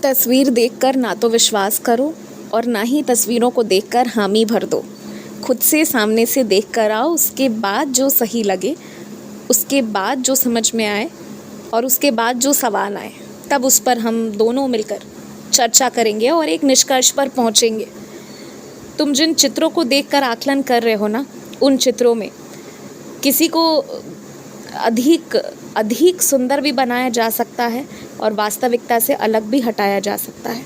तस्वीर देखकर ना तो विश्वास करो और ना ही तस्वीरों को देखकर हामी भर दो। खुद से सामने से देख कर आओ, उसके बाद जो सही लगे, उसके बाद जो समझ में आए और उसके बाद जो सवाल आए, तब उस पर हम दोनों मिलकर चर्चा करेंगे और एक निष्कर्ष पर पहुंचेंगे। तुम जिन चित्रों को देखकर आकलन कर रहे हो ना, उन चित्रों में किसी को अधिक अधिक सुंदर भी बनाया जा सकता है और वास्तविकता से अलग भी हटाया जा सकता है।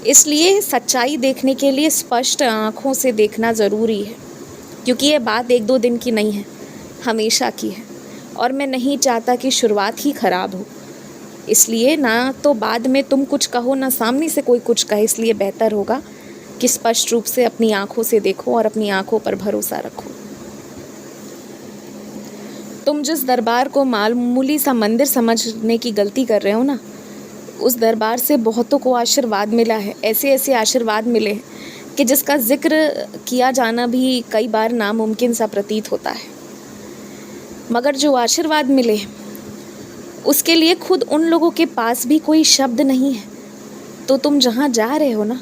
इसलिए सच्चाई देखने के लिए स्पष्ट आँखों से देखना ज़रूरी है, क्योंकि ये बात एक दो दिन की नहीं है, हमेशा की है। और मैं नहीं चाहता कि शुरुआत ही ख़राब हो। इसलिए ना तो बाद में तुम कुछ कहो, ना सामने से कोई कुछ कहे। इसलिए बेहतर होगा कि स्पष्ट रूप से अपनी आँखों से देखो और अपनी आँखों पर भरोसा रखो। तुम जिस दरबार को मामूली सा मंदिर समझने की गलती कर रहे हो ना, उस दरबार से बहुतों को आशीर्वाद मिला है। ऐसे ऐसे आशीर्वाद मिले हैं कि जिसका जिक्र किया जाना भी कई बार नामुमकिन सा प्रतीत होता है। मगर जो आशीर्वाद मिले हैं, उसके लिए खुद उन लोगों के पास भी कोई शब्द नहीं है। तो तुम जहाँ जा रहे हो ना,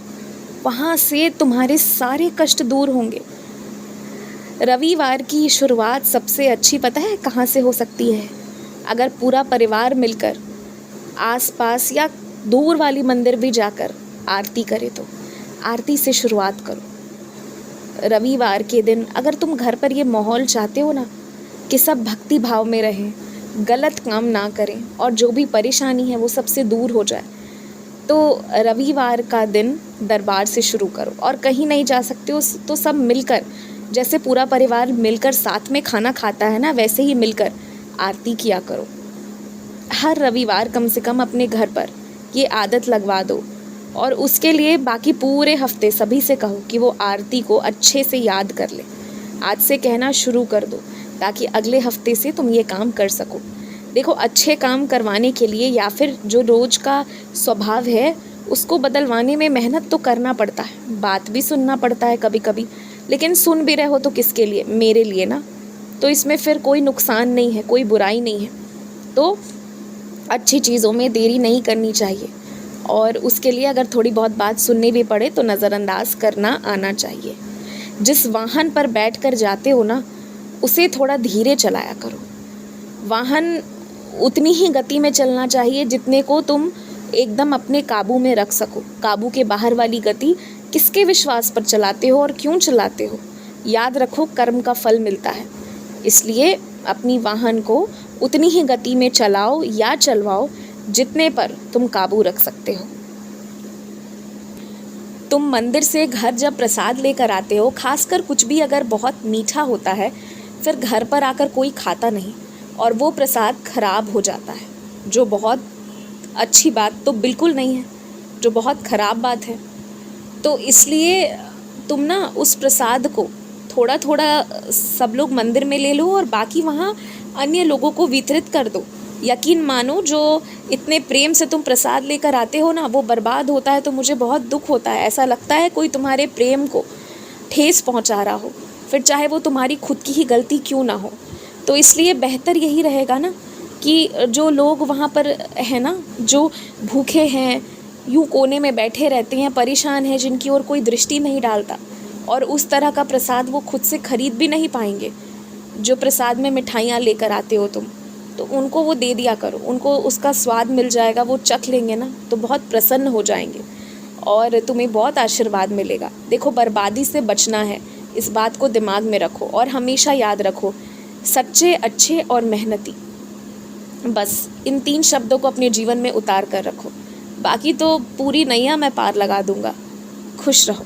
वहाँ से तुम्हारे सारे कष्ट दूर होंगे। रविवार की शुरुआत सबसे अच्छी पता है कहाँ से हो सकती है? अगर पूरा परिवार मिलकर आसपास या दूर वाली मंदिर भी जाकर आरती करे तो आरती से शुरुआत करो। रविवार के दिन अगर तुम घर पर ये माहौल चाहते हो ना कि सब भक्ति भाव में रहें, गलत काम ना करें और जो भी परेशानी है वो सबसे दूर हो जाए, तो रविवार का दिन दरबार से शुरू करो। और कहीं नहीं जा सकते हो तो सब मिलकर, जैसे पूरा परिवार मिलकर साथ में खाना खाता है ना, वैसे ही मिलकर आरती किया करो। हर रविवार कम से कम अपने घर पर ये आदत लगवा दो और उसके लिए बाकी पूरे हफ्ते सभी से कहो कि वो आरती को अच्छे से याद कर ले। आज से कहना शुरू कर दो ताकि अगले हफ्ते से तुम ये काम कर सको। देखो, अच्छे काम करवाने के लिए या फिर जो रोज का स्वभाव है उसको बदलवाने में मेहनत तो करना पड़ता है, बात भी सुनना पड़ता है कभी कभी, लेकिन सुन भी रहे हो तो किसके लिए? मेरे लिए ना। तो इसमें फिर कोई नुकसान नहीं है, कोई बुराई नहीं है। तो अच्छी चीज़ों में देरी नहीं करनी चाहिए और उसके लिए अगर थोड़ी बहुत बात सुननी भी पड़े तो नज़रअंदाज करना आना चाहिए। जिस वाहन पर बैठकर जाते हो ना, उसे थोड़ा धीरे चलाया करो। वाहन उतनी ही गति में चलना चाहिए जितने को तुम एकदम अपने काबू में रख सको। काबू के बाहर वाली गति किसके विश्वास पर चलाते हो और क्यों चलाते हो? याद रखो, कर्म का फल मिलता है। इसलिए अपनी वाहन को उतनी ही गति में चलाओ या चलवाओ जितने पर तुम काबू रख सकते हो। तुम मंदिर से घर जब प्रसाद लेकर आते हो, खासकर कुछ भी अगर बहुत मीठा होता है, फिर घर पर आकर कोई खाता नहीं और वो प्रसाद खराब हो जाता है, जो बहुत अच्छी बात तो बिल्कुल नहीं है, जो बहुत ख़राब बात है। तो इसलिए तुम ना उस प्रसाद को थोड़ा थोड़ा सब लोग मंदिर में ले लो और बाकी वहाँ अन्य लोगों को वितरित कर दो। यकीन मानो, जो इतने प्रेम से तुम प्रसाद लेकर आते हो ना, वो बर्बाद होता है तो मुझे बहुत दुख होता है। ऐसा लगता है कोई तुम्हारे प्रेम को ठेस पहुँचा रहा हो, फिर चाहे वो तुम्हारी खुद की ही गलती क्यों ना हो। तो इसलिए बेहतर यही रहेगा ना कि जो लोग वहाँ पर है ना, जो भूखे हैं, यूँ कोने में बैठे रहते हैं, परेशान हैं, जिनकी ओर कोई दृष्टि नहीं डालता, और उस तरह का प्रसाद वो खुद से खरीद भी नहीं पाएंगे। जो प्रसाद में मिठाइयाँ लेकर आते हो तुम, तो उनको वो दे दिया करो, उनको उसका स्वाद मिल जाएगा, वो चख लेंगे ना तो बहुत प्रसन्न हो जाएंगे और तुम्हें बहुत आशीर्वाद मिलेगा। देखो, बर्बादी से बचना है, इस बात को दिमाग में रखो और हमेशा याद रखो, सच्चे, अच्छे और मेहनती। बस इन 3 शब्दों को अपने जीवन में उतार कर रखो। बाकी तो पूरी नैया मैं पार लगा दूंगा। खुश रहो।